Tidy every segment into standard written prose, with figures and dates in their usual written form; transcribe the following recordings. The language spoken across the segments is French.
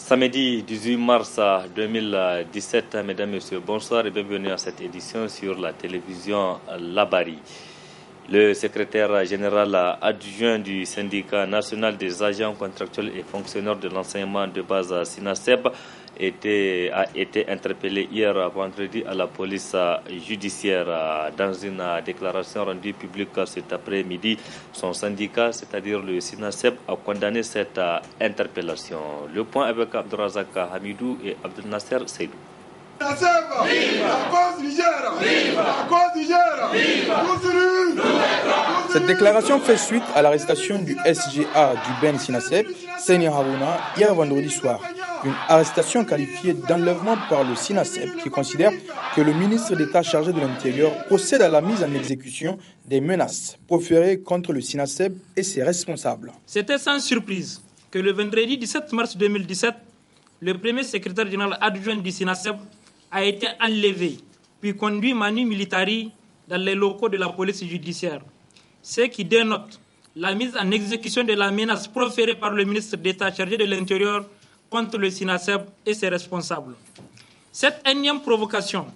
Samedi 18 mars 2017, mesdames et messieurs, bonsoir et bienvenue à cette édition sur la télévision Labari. Le secrétaire général adjoint du syndicat national des agents contractuels et fonctionnaires de l'enseignement de base SINASEB a été interpellé hier vendredi à la police judiciaire. Dans une déclaration rendue publique cet après-midi, son syndicat, c'est-à-dire le SINASEB, a condamné cette interpellation. Le point avec Abdourazak Hamidou et Abdel Nasser Seydou. Cette déclaration fait suite à l'arrestation du SGA du Ben Sinaseb, Seyni Harouna, hier vendredi soir. Une arrestation qualifiée d'enlèvement par le Sinaseb qui considère que le ministre d'État chargé de l'Intérieur procède à la mise en exécution des menaces proférées contre le Sinaseb et ses responsables. C'était sans surprise que le vendredi 17 mars 2017, le premier secrétaire général adjoint du Sinaseb a été enlevé, puis conduit manu militari dans les locaux de la police judiciaire. Ce qui dénote la mise en exécution de la menace proférée par le ministre d'État chargé de l'Intérieur contre le SINASEB et ses responsables. Cette énième provocation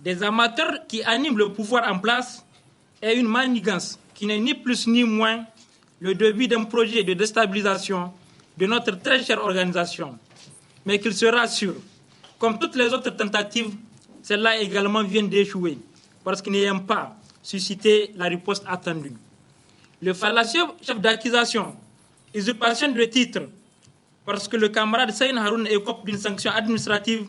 des amateurs qui animent le pouvoir en place est une manigance qui n'est ni plus ni moins le début d'un projet de déstabilisation de notre très chère organisation. Mais qu'il se rassure, comme toutes les autres tentatives, celle-là également vient d'échouer parce qu'il n'aime pas susciter la riposte attendue. Le fallacieux chef d'accusation, usurpation de titre, parce que le camarade Seyni Harouna écope d'une sanction administrative,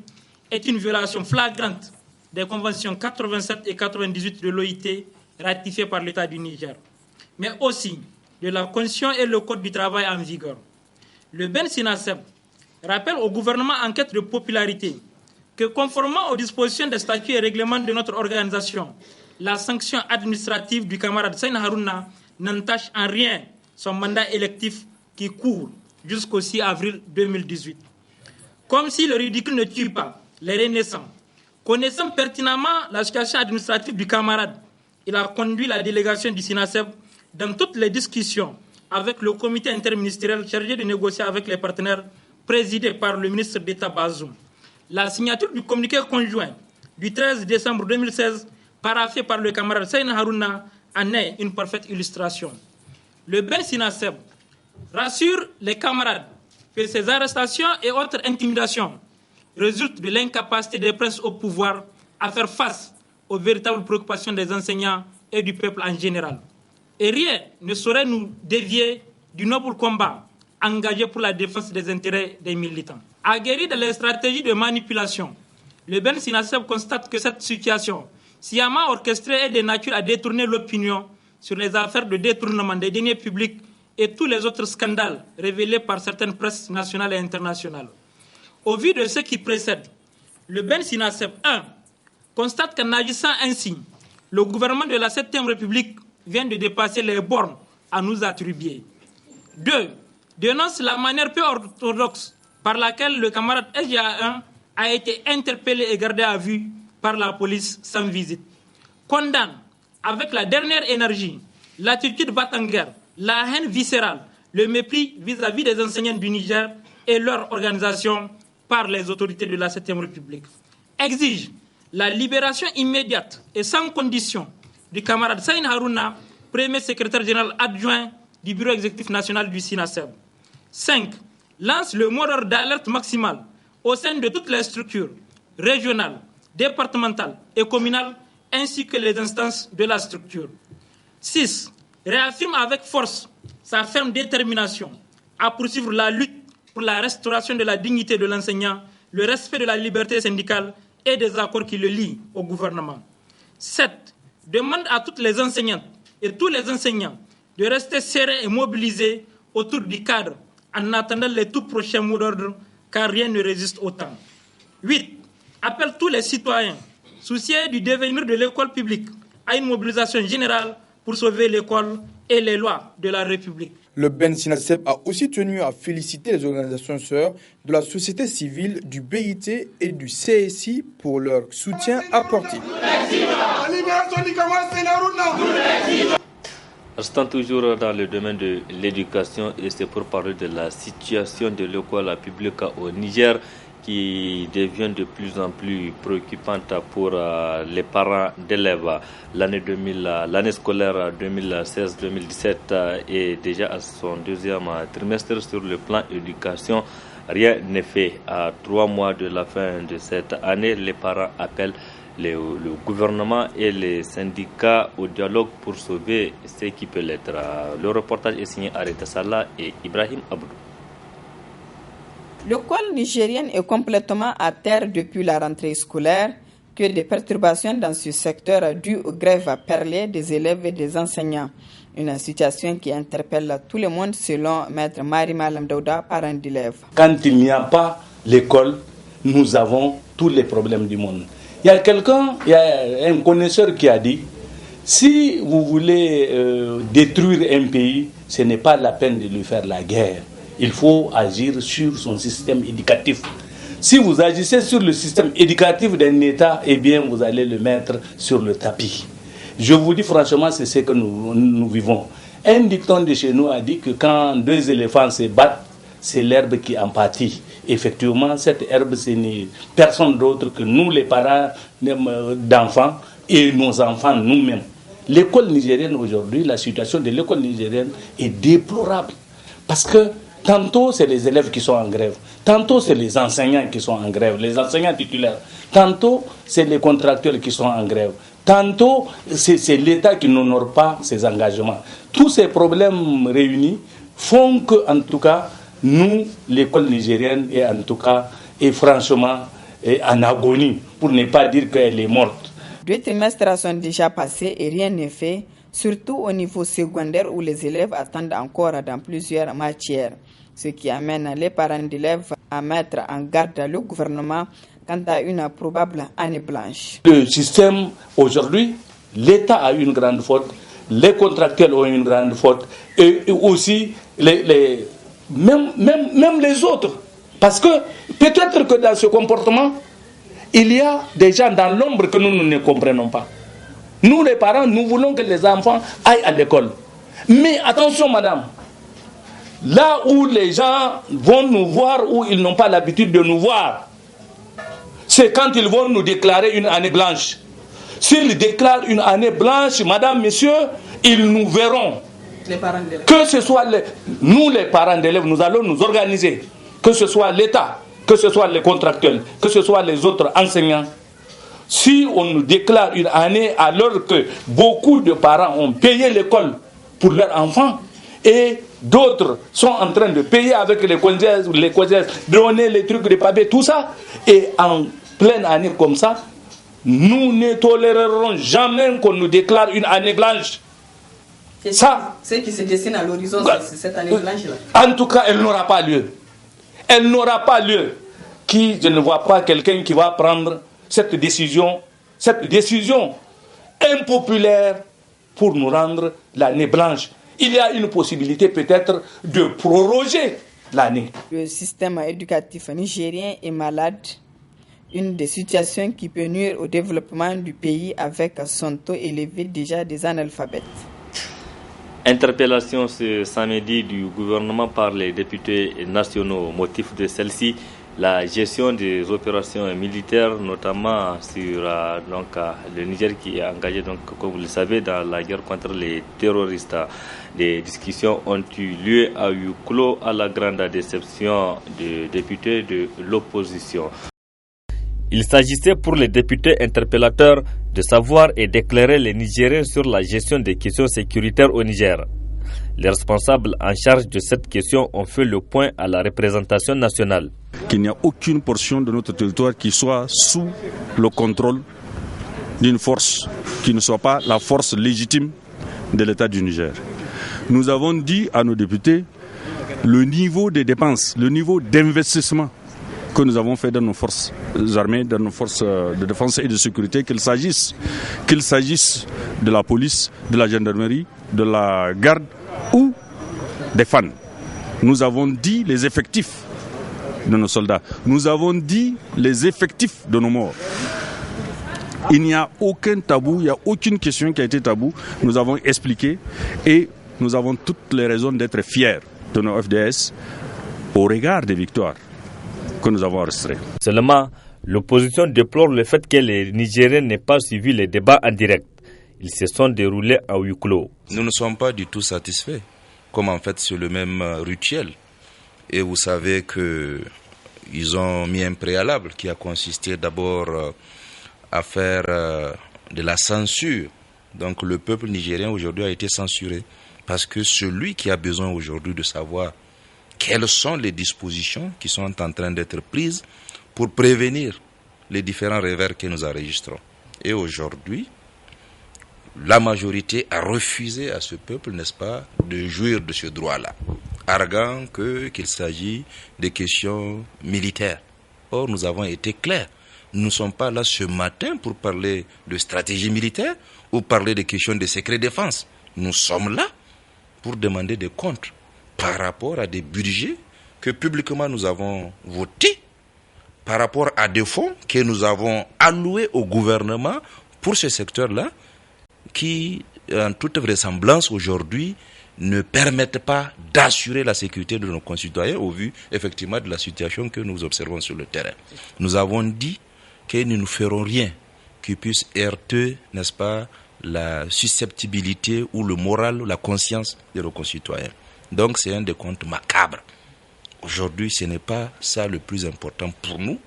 est une violation flagrante des conventions 87 et 98 de l'OIT ratifiées par l'État du Niger, mais aussi de la Constitution et le Code du travail en vigueur. Le Ben Sinaseb rappelle au gouvernement en quête de popularité que conformément aux dispositions des statuts et règlements de notre organisation, la sanction administrative du camarade Seyni Harouna n'entache en rien son mandat électif qui court jusqu'au 6 avril 2018. Comme si le ridicule ne tue pas les renaissants. Connaissant pertinemment la situation administrative du camarade, il a conduit la délégation du SINASEB dans toutes les discussions avec le comité interministériel chargé de négocier avec les partenaires présidé par le ministre d'État Bazoum. La signature du communiqué conjoint du 13 décembre 2016 paraphié par le camarade Seyni Harouna en est une parfaite illustration. Le Ben Sinaseb rassure les camarades que ces arrestations et autres intimidations résultent de l'incapacité des princes au pouvoir à faire face aux véritables préoccupations des enseignants et du peuple en général. Et rien ne saurait nous dévier du noble combat engagé pour la défense des intérêts des militants. Aguerri de les stratégies de manipulation, le Ben Sinaseb constate que cette situation, sciemment orchestrée, est de nature à détourner l'opinion sur les affaires de détournement des deniers publics et tous les autres scandales révélés par certaines presses nationales et internationales. Au vu de ce qui précède, le Ben Sinaseb 1 constate qu'en agissant ainsi, le gouvernement de la 7e République vient de dépasser les bornes à nous attribuer. 2. Dénonce la manière peu orthodoxe par laquelle le camarade SGA1 a été interpellé et gardé à vue par la police sans visite. Condamne avec la dernière énergie l'attitude batte-en-guerre, la haine viscérale, le mépris vis-à-vis des enseignants du Niger et leur organisation par les autorités de la 7e République. Exige la libération immédiate et sans condition du camarade Seyni Harouna, premier secrétaire général adjoint du bureau exécutif national du SINASEB. 5. Lance le mot d'ordre d'alerte maximale au sein de toutes les structures régionales, départementales et communales, ainsi que les instances de la structure. 6. Réaffirme avec force sa ferme détermination à poursuivre la lutte pour la restauration de la dignité de l'enseignant, le respect de la liberté syndicale et des accords qui le lient au gouvernement. 7. Demande à toutes les enseignantes et tous les enseignants de rester sereins et mobilisés autour du cadre en attendant les tout prochains mots d'ordre, car rien ne résiste au temps. 8. Appelle tous les citoyens soucieux du devenir de l'école publique à une mobilisation générale pour sauver l'école et les lois de la République. Le Ben Sinaseb a aussi tenu à féliciter les organisations sœurs de la société civile, du BIT et du CSI pour leur soutien apporté. Restant toujours dans le domaine de l'éducation, et c'est pour parler de la situation de l'école publique au Niger qui devient de plus en plus préoccupante pour les parents d'élèves. L'année scolaire 2016-2017 est déjà à son deuxième trimestre sur le plan éducation. Rien n'est fait. À 3 mois de la fin de cette année, les parents appellent le gouvernement et les syndicats au dialogue pour sauver ce qui peut l'être. Le reportage est signé Areta Salah et Ibrahim Abdou. L'école nigérienne est complètement à terre depuis la rentrée scolaire. Que des perturbations dans ce secteur dues aux grèves perlées des élèves et des enseignants. Une situation qui interpelle tout le monde selon Maître Marima Lamdouda, parent d'élèves. Quand il n'y a pas l'école, nous avons tous les problèmes du monde. Il y a un connaisseur qui a dit, si vous voulez détruire un pays, ce n'est pas la peine de lui faire la guerre. Il faut agir sur son système éducatif. Si vous agissez sur le système éducatif d'un État, eh bien vous allez le mettre sur le tapis. Je vous dis franchement, c'est ce que nous vivons. Un dicton de chez nous a dit que quand 2 éléphants se battent, c'est l'herbe qui en pâtit. Effectivement, cette herbe, ce n'est personne d'autre que nous, les parents d'enfants et nos enfants nous-mêmes. L'école nigérienne aujourd'hui, la situation de l'école nigérienne est déplorable. Parce que tantôt, c'est les élèves qui sont en grève. Tantôt, c'est les enseignants qui sont en grève, les enseignants titulaires. Tantôt, c'est les contractuels qui sont en grève. Tantôt, c'est l'État qui n'honore pas ses engagements. Tous ces problèmes réunis font que, en tout cas, nous, l'école nigérienne, est franchement en agonie, pour ne pas dire qu'elle est morte. 2 trimestres sont déjà passés et rien n'est fait, surtout au niveau secondaire où les élèves attendent encore dans plusieurs matières. Ce qui amène les parents d'élèves à mettre en garde le gouvernement quant à une probable année blanche. Le système, aujourd'hui, l'État a une grande faute, les contractuels ont une grande faute, et aussi même les autres. Parce que peut-être que dans ce comportement, il y a des gens dans l'ombre que nous ne comprenons pas. Nous, les parents, nous voulons que les enfants aillent à l'école. Mais attention, madame, là où les gens vont nous voir, où ils n'ont pas l'habitude de nous voir, c'est quand ils vont nous déclarer une année blanche. S'ils déclarent une année blanche, madame, monsieur, ils nous verront. Les parents d'élèves. Que ce soit nous, les parents d'élèves, nous allons nous organiser. Que ce soit l'État, que ce soit les contractuels, que ce soit les autres enseignants. Si on nous déclare une année alors que beaucoup de parents ont payé l'école pour leurs enfants et d'autres sont en train de payer avec les COJES, donner les trucs de papier, tout ça, et en pleine année comme ça, nous ne tolérerons jamais qu'on nous déclare une année blanche. Ça, ce qui se dessine à l'horizon, c'est cette année blanche-là. En tout cas, elle n'aura pas lieu. Elle n'aura pas lieu. Je ne vois pas quelqu'un qui va prendre cette décision impopulaire pour nous rendre l'année blanche. Il y a une possibilité peut-être de proroger l'année. Le système éducatif nigérien est malade. Une des situations qui peut nuire au développement du pays avec son taux élevé déjà des analphabètes. Interpellation ce samedi du gouvernement par les députés nationaux. Motif de celle-ci, la gestion des opérations militaires, notamment sur le Niger qui est engagé, comme vous le savez, dans la guerre contre les terroristes. Des discussions ont eu lieu à huis clos à la grande déception des députés de l'opposition. Il s'agissait pour les députés interpellateurs de savoir et d'éclairer les Nigériens sur la gestion des questions sécuritaires au Niger. Les responsables en charge de cette question ont fait le point à la représentation nationale. Qu'il n'y a aucune portion de notre territoire qui soit sous le contrôle d'une force qui ne soit pas la force légitime de l'État du Niger. Nous avons dit à nos députés le niveau des dépenses, le niveau d'investissement que nous avons fait dans nos forces armées, dans nos forces de défense et de sécurité, qu'il s'agisse de la police, de la gendarmerie, de la garde ou des FAN. Nous avons dit les effectifs de nos soldats. Nous avons dit les effectifs de nos morts. Il n'y a aucun tabou, il n'y a aucune question qui a été tabou. Nous avons expliqué et nous avons toutes les raisons d'être fiers de nos FDS au regard des victoires que nous avons enregistrées. Seulement, l'opposition déplore le fait que les Nigériens n'aient pas suivi les débats en direct. Ils se sont déroulés à huis clos. Nous ne sommes pas du tout satisfaits, comme en fait c'est le même rituel. Et vous savez qu'ils ont mis un préalable qui a consisté d'abord à faire de la censure. Donc le peuple nigérien aujourd'hui a été censuré parce que celui qui a besoin aujourd'hui de savoir quelles sont les dispositions qui sont en train d'être prises pour prévenir les différents revers que nous enregistrons. Et aujourd'hui, la majorité a refusé à ce peuple, n'est-ce pas, de jouir de ce droit-là, arguant qu'il s'agit de questions militaires. Or, nous avons été clairs. Nous ne sommes pas là ce matin pour parler de stratégie militaire ou parler de questions de secret défense. Nous sommes là pour demander des comptes par rapport à des budgets que publiquement nous avons votés, par rapport à des fonds que nous avons alloués au gouvernement pour ce secteur-là, qui, en toute vraisemblance aujourd'hui, ne permettent pas d'assurer la sécurité de nos concitoyens au vu effectivement de la situation que nous observons sur le terrain. Nous avons dit que nous ne ferons rien qui puisse heurter, n'est-ce pas, la susceptibilité ou le moral ou la conscience de nos concitoyens. Donc c'est un décompte macabre. Aujourd'hui, ce n'est pas ça le plus important pour nous.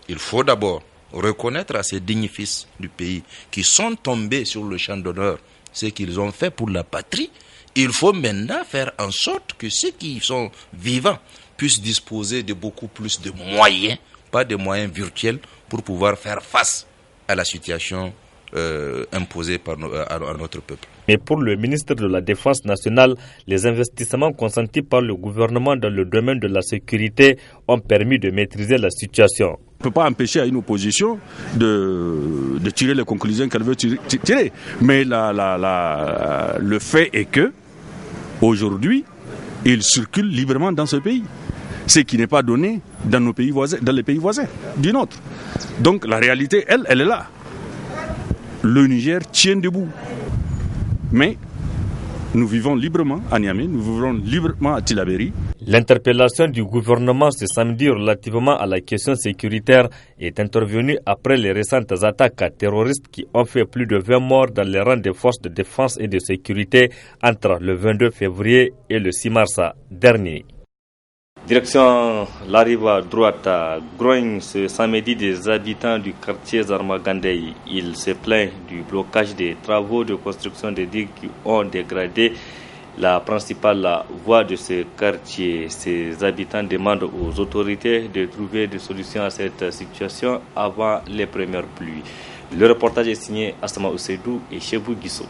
Il faut d'abord reconnaître à ces dignes fils du pays qui sont tombés sur le champ d'honneur ce qu'ils ont fait pour la patrie. Il faut maintenant faire en sorte que ceux qui sont vivants puissent disposer de beaucoup plus de moyens, pas de moyens virtuels, pour pouvoir faire face à la situation imposée à notre peuple. Mais pour le ministre de la Défense nationale, les investissements consentis par le gouvernement dans le domaine de la sécurité ont permis de maîtriser la situation. On ne peut pas empêcher à une opposition de tirer les conclusions qu'elle veut tirer. Mais le fait est que, aujourd'hui, il circule librement dans ce pays. Ce qui n'est pas donné dans nos pays voisins, dans les pays voisins du nôtre. Donc la réalité, elle est là. Le Niger tient debout. Mais nous vivons librement à Niamey, nous vivons librement à Tillabéri. L'interpellation du gouvernement ce samedi relativement à la question sécuritaire est intervenue après les récentes attaques terroristes qui ont fait plus de 20 morts dans les rangs des forces de défense et de sécurité entre le 22 février et le 6 mars dernier. Direction la rive droite à Grogne ce samedi des habitants du quartier Zarmagandei. Ils se plaignent du blocage des travaux de construction des digues qui ont dégradé la principale voie de ce quartier. Ces habitants demandent aux autorités de trouver des solutions à cette situation avant les premières pluies. Le reportage est signé Asama Ousseidou et Chebou Guissou.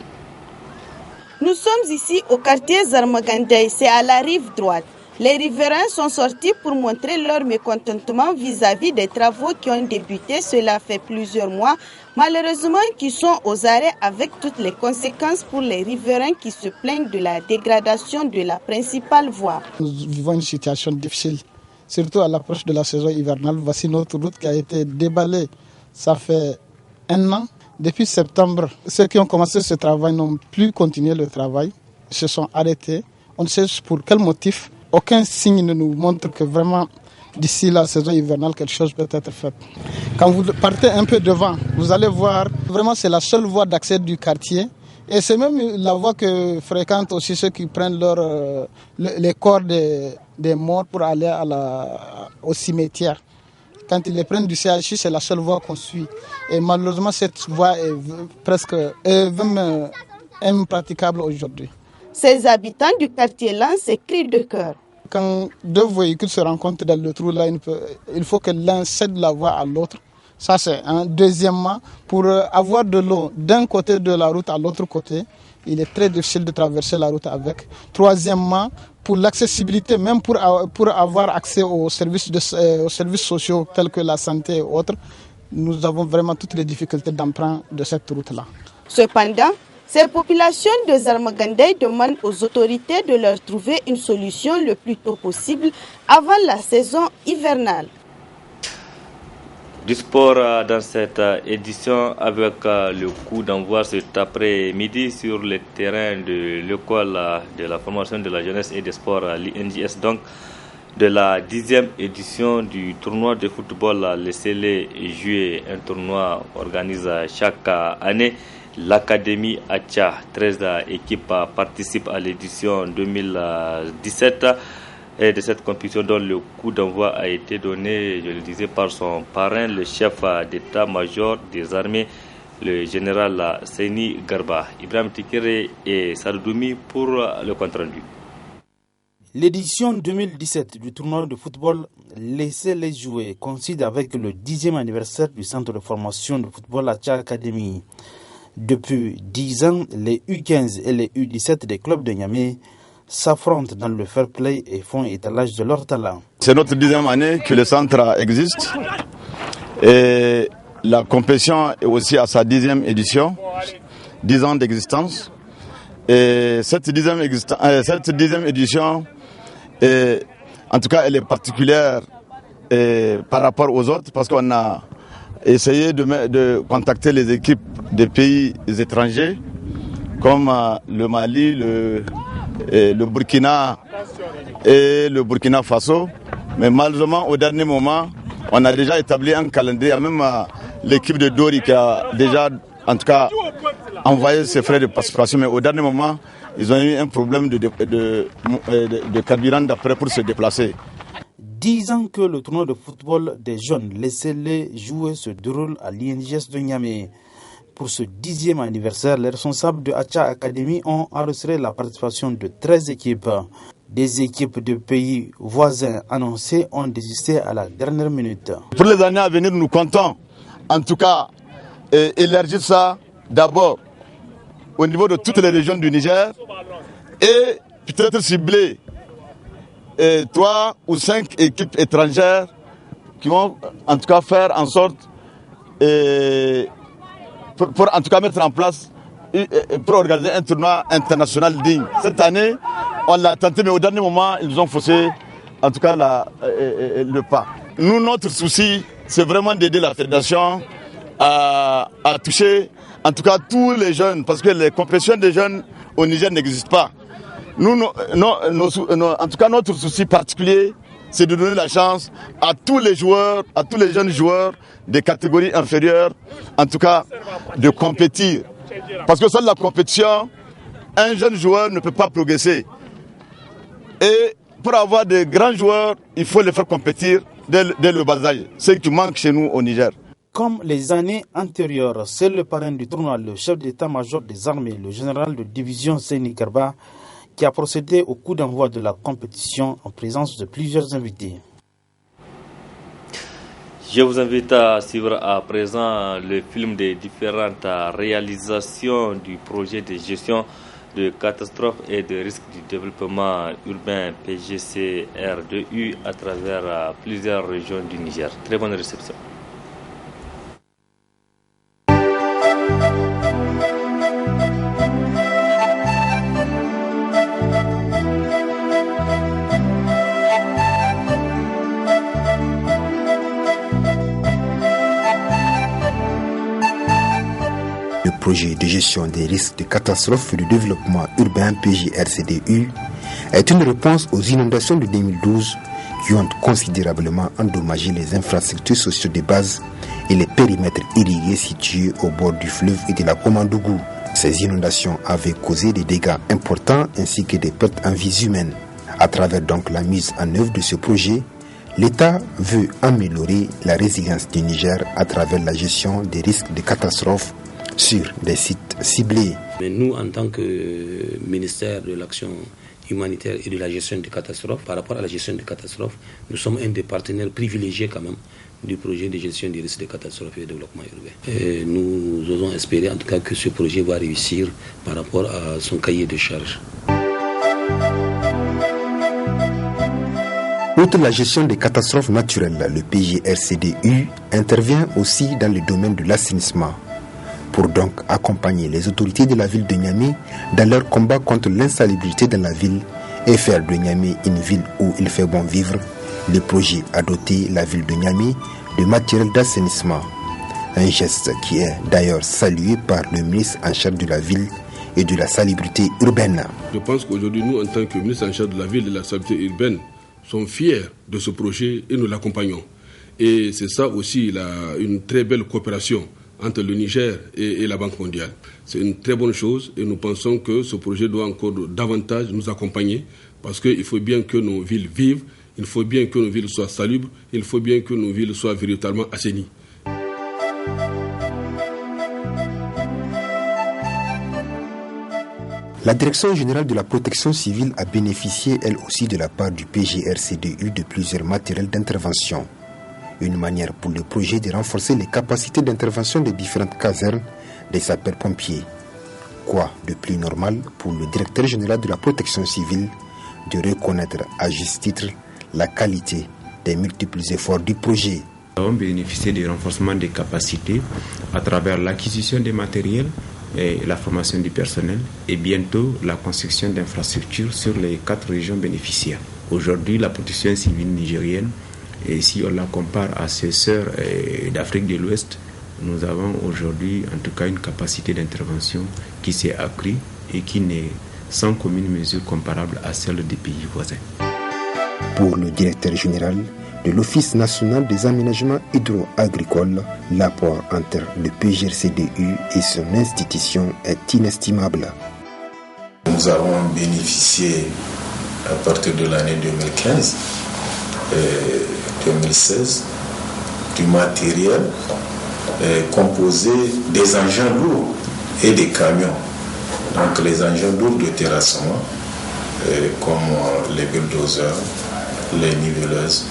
Nous sommes ici au quartier Zarmagandei, c'est à la rive droite. Les riverains sont sortis pour montrer leur mécontentement vis-à-vis des travaux qui ont débuté, cela fait plusieurs mois, malheureusement qui sont aux arrêts avec toutes les conséquences pour les riverains qui se plaignent de la dégradation de la principale voie. Nous vivons une situation difficile, surtout à l'approche de la saison hivernale. Voici notre route qui a été déballée, ça fait 1 an. Depuis septembre, ceux qui ont commencé ce travail n'ont plus continué le travail, se sont arrêtés. On ne sait pour quel motif. Aucun signe ne nous montre que vraiment d'ici la saison hivernale quelque chose peut être fait. Quand vous partez un peu devant, vous allez voir, vraiment c'est la seule voie d'accès du quartier. Et c'est même la voie que fréquentent aussi ceux qui prennent les corps des morts pour aller au cimetière. Quand ils les prennent du CHU, c'est la seule voie qu'on suit. Et malheureusement, cette voie est presque même impraticable aujourd'hui. Ces habitants du quartier lancent ces cris de cœur. Quand 2 véhicules se rencontrent dans le trou, là, il faut que l'un cède la voie à l'autre. Ça, c'est un. Deuxièmement, pour avoir de l'eau d'un côté de la route à l'autre côté, il est très difficile de traverser la route avec. Troisièmement, pour l'accessibilité, même pour avoir accès aux services sociaux tels que la santé et autres, nous avons vraiment toutes les difficultés d'emprunt de cette route-là. Cependant, ces populations de Zarmagandei demandent aux autorités de leur trouver une solution le plus tôt possible avant la saison hivernale. Du sport dans cette édition avec le coup d'envoi cet après-midi sur le terrain de l'école de la formation de la jeunesse et des sports, l'INJS donc, de la 10e édition du tournoi de football Laissez-les jouer, un tournoi organisé chaque année. L'Académie Acha, 13 équipes participent à l'édition 2017 et de cette compétition dont le coup d'envoi a été donné, je le disais, par son parrain, le chef d'état-major des armées, le général Seni Garba. Ibrahim Tikere et Sardoumi pour le compte-rendu. L'édition 2017 du tournoi de football Laissez-les jouer coïncide avec le 10e anniversaire du centre de formation de football Acha Academy. Depuis 10 ans, les U15 et les U17 des clubs de Niamey s'affrontent dans le fair play et font étalage de leur talent. C'est notre 10e année que le centre existe et la compétition est aussi à sa 10e édition, 10 ans d'existence. Et cette 10e édition, en tout cas, elle est particulière par rapport aux autres parce qu'on a essayé de contacter les équipes des pays étrangers comme le Mali, le Burkina et le Burkina Faso. Mais malheureusement, au dernier moment, on a déjà établi un calendrier. Même l'équipe de Dori qui a déjà, en tout cas, envoyé ses frais de participation. Mais au dernier moment, ils ont eu un problème de carburant d'après pour se déplacer. 10 ans que le tournoi de football des jeunes Laissez-les jouer se déroule à l'INJS de Niamey. Pour ce 10e anniversaire, les responsables de Acha Academy ont enregistré la participation de 13 équipes. Des équipes de pays voisins annoncés ont désisté à la dernière minute. Pour les années à venir, nous comptons en tout cas élargir ça d'abord au niveau de toutes les régions du Niger et peut-être cibler 3 ou 5 équipes étrangères qui vont en tout cas faire en sorte pour en tout cas mettre en place, pour organiser un tournoi international digne. Cette année, on l'a tenté, mais au dernier moment, ils nous ont faussé en tout cas le pas. Nous, notre souci, c'est vraiment d'aider la fédération à toucher en tout cas tous les jeunes, parce que les compétitions des jeunes au Niger n'existent pas. Nous, en tout cas, notre souci particulier, c'est de donner la chance à tous les joueurs, à tous les jeunes joueurs des catégories inférieures, en tout cas, de compétir. Parce que sans la compétition, un jeune joueur ne peut pas progresser. Et pour avoir de grands joueurs, il faut les faire compétir dès le bas âge. Ce qui manque chez nous au Niger. Comme les années antérieures, c'est le parrain du tournoi, le chef d'état-major des armées, le général de division Seni Garba, qui a procédé au coup d'envoi de la compétition en présence de plusieurs invités. Je vous invite à suivre à présent le film des différentes réalisations du projet de gestion de catastrophes et de risques du développement urbain PGCR2U à travers plusieurs régions du Niger. Très bonne réception. Le projet de gestion des risques de catastrophes et de développement urbain PJRCDU est une réponse aux inondations de 2012 qui ont considérablement endommagé les infrastructures sociales de base et les périmètres irrigués situés au bord du fleuve et de la Komandougou. Ces inondations avaient causé des dégâts importants ainsi que des pertes en vies humaines. À travers donc la mise en œuvre de ce projet, l'État veut améliorer la résilience du Niger à travers la gestion des risques de catastrophes sur des sites ciblés. Mais nous, en tant que ministère de l'Action humanitaire et de la gestion des catastrophes, par rapport à la gestion des catastrophes, nous sommes un des partenaires privilégiés quand même du projet de gestion des risques de catastrophes et de développement urbain. Et nous osons espérer en tout cas que ce projet va réussir par rapport à son cahier de charges. Outre la gestion des catastrophes naturelles, le PJRCDU intervient aussi dans le domaine de l'assainissement, pour donc accompagner les autorités de la ville de Niamey dans leur combat contre l'insalubrité dans la ville et faire de Niamey une ville où il fait bon vivre. Le projet a doté la ville de Niamey de matériel d'assainissement. Un geste qui est d'ailleurs salué par le ministre en charge de la ville et de la salubrité urbaine. Je pense qu'aujourd'hui, nous, en tant que ministre en charge de la ville et de la salubrité urbaine, sommes fiers de ce projet et nous l'accompagnons. Et c'est ça aussi une très belle coopération entre le Niger et la Banque mondiale. C'est une très bonne chose et nous pensons que ce projet doit encore davantage nous accompagner parce qu'il faut bien que nos villes vivent, il faut bien que nos villes soient salubres, il faut bien que nos villes soient véritablement assainies. La Direction générale de la protection civile a bénéficié elle aussi de la part du PGRCDU de plusieurs matériels d'intervention. Une manière pour le projet de renforcer les capacités d'intervention des différentes casernes des sapeurs-pompiers. Quoi de plus normal pour le directeur général de la protection civile de reconnaître à juste titre la qualité des multiples efforts du projet. Nous avons bénéficié du renforcement des capacités à travers l'acquisition des matériels et la formation du personnel et bientôt la construction d'infrastructures sur les 4 régions bénéficiaires. Aujourd'hui, la protection civile nigérienne, et si on la compare à ses sœurs d'Afrique de l'Ouest, nous avons aujourd'hui en tout cas une capacité d'intervention qui s'est accrue et qui n'est sans commune mesure comparable à celle des pays voisins. Pour le directeur général de l'Office national des aménagements hydro-agricoles, l'apport entre le PGRCDU et son institution est inestimable. Nous avons bénéficié à partir de l'année 2015 et 2016 du matériel composé des engins lourds et des camions. Donc les engins lourds de terrassement comme les bulldozers, les niveleuses,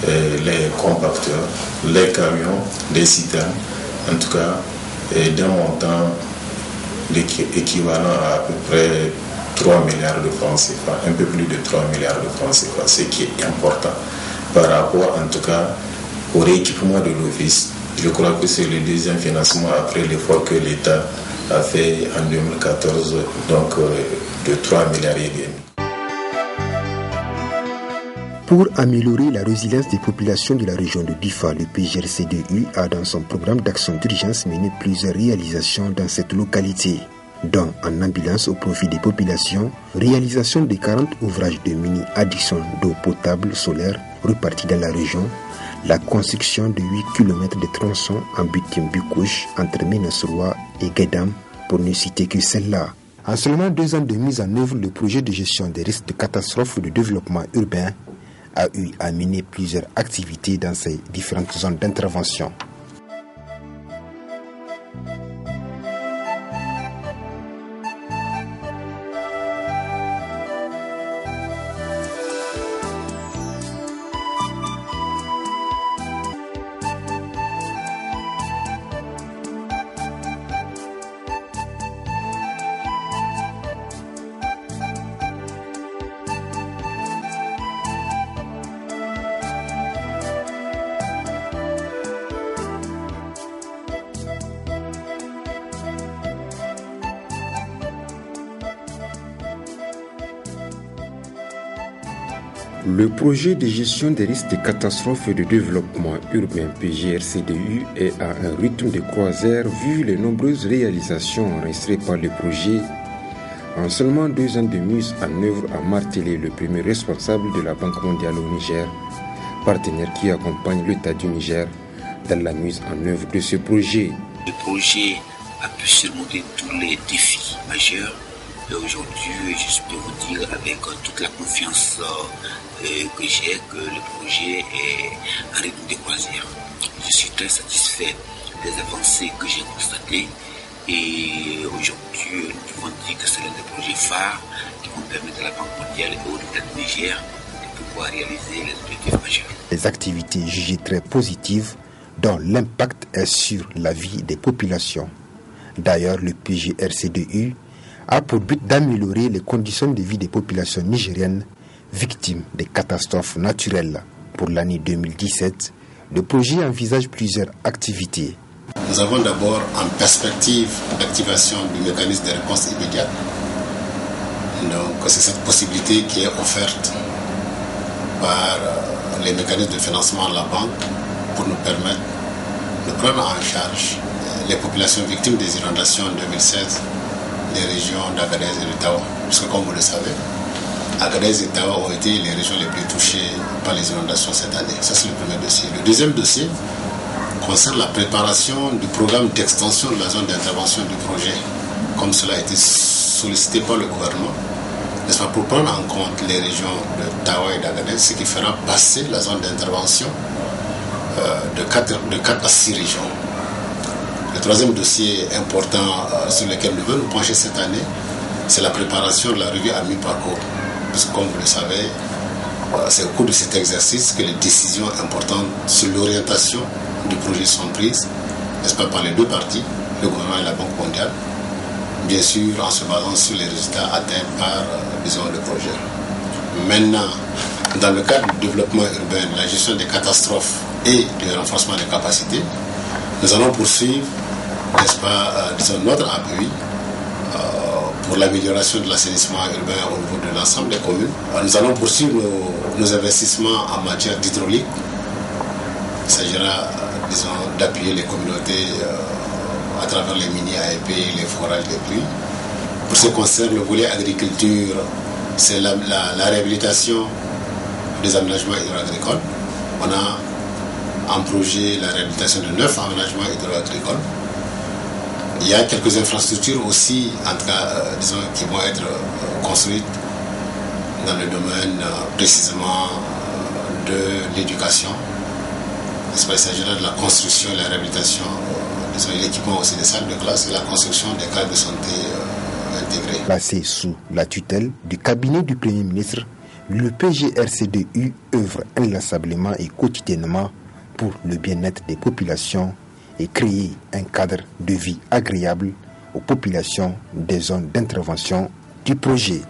les compacteurs, les camions, les citernes, en tout cas d'un montant équivalent à peu près 3 milliards de francs CFA, un peu plus de 3 milliards de francs CFA, ce qui est important par rapport en tout cas au rééquipement de l'office. Je crois que c'est le deuxième financement après l'effort que l'État a fait en 2014, donc de 3 milliards et demi. Pour améliorer la résilience des populations de la région de Difa, le PGRCDU a dans son programme d'action d'urgence mené plusieurs réalisations dans cette localité, dont en ambulance au profit des populations, réalisation de 40 ouvrages de mini-adduction d'eau potable solaire repartis dans la région, la construction de 8 km de tronçons en bitume bicouche entre Ménosroa et Guédam, pour ne citer que celle-là. En seulement 2 ans de mise en œuvre, le projet de gestion des risques de catastrophes ou de développement urbain a eu à mener plusieurs activités dans ces différentes zones d'intervention. Le projet de gestion des risques de catastrophes et de développement urbain PGRCDU est à un rythme de croisière vu les nombreuses réalisations enregistrées par le projet. En seulement 2 ans de mise en œuvre, a martelé le premier responsable de la Banque mondiale au Niger, partenaire qui accompagne l'État du Niger dans la mise en œuvre de ce projet. Le projet a pu surmonter tous les défis majeurs. Et aujourd'hui, je peux vous dire avec toute la confiance que j'ai que le projet est en rythme de croisière. Je suis très satisfait des avancées que j'ai constatées et aujourd'hui, nous pouvons dire que c'est l'un des projets phares qui vont permettre à la Banque mondiale et au État du Niger de pouvoir réaliser les objectifs majeurs. Les activités jugées très positives dont l'impact est sur la vie des populations. D'ailleurs, le PGRCDU a pour but d'améliorer les conditions de vie des populations nigériennes victimes des catastrophes naturelles. Pour l'année 2017, le projet envisage plusieurs activités. Nous avons d'abord en perspective l'activation du mécanisme de réponse immédiate. Donc c'est cette possibilité qui est offerte par les mécanismes de financement de la banque pour nous permettre de prendre en charge les populations victimes des inondations en 2016, les régions d'Agadez et de Tawa. Parce que comme vous le savez, Agadez et Tawa ont été les régions les plus touchées par les inondations cette année. Ça, c'est le premier dossier. Le deuxième dossier concerne la préparation du programme d'extension de la zone d'intervention du projet, comme cela a été sollicité par le gouvernement, n'est-ce pas, pour prendre en compte les régions de Tawa et d'Agadez, ce qui fera passer la zone d'intervention de 4 à 6 régions. Le troisième dossier important sur lequel nous voulons nous pencher cette année, c'est la préparation de la revue à mi-parcours. Parce que comme vous le savez, c'est au cours de cet exercice que les décisions importantes sur l'orientation du projet sont prises, n'est-ce pas, par les deux parties, le gouvernement et la Banque mondiale, bien sûr en se basant sur les résultats atteints par, disons, le projet. Maintenant, dans le cadre du développement urbain, de la gestion des catastrophes et du renforcement des capacités, nous allons poursuivre, n'est-ce pas, disons, notre appui pour l'amélioration de l'assainissement urbain au niveau de l'ensemble des communes. Nous allons poursuivre nos investissements en matière d'hydraulique. Il s'agira, disons, d'appuyer les communautés à travers les mini-AEP, les forages des pluies. Pour ce qui concerne le volet agriculture, c'est la réhabilitation des aménagements hydro-agricoles. On a en projet la réhabilitation de 9 aménagements hydro-agricoles. Il y a quelques infrastructures aussi, en tout cas, disons, qui vont être construites dans le domaine précisément de l'éducation. Il s'agira de la construction et la réhabilitation, disons, l'équipement aussi des salles de classe et la construction des cadres de santé intégrés. Placé sous la tutelle du cabinet du Premier ministre, le PGRCDU œuvre inlassablement et quotidiennement pour le bien-être des populations et créer un cadre de vie agréable aux populations des zones d'intervention du projet.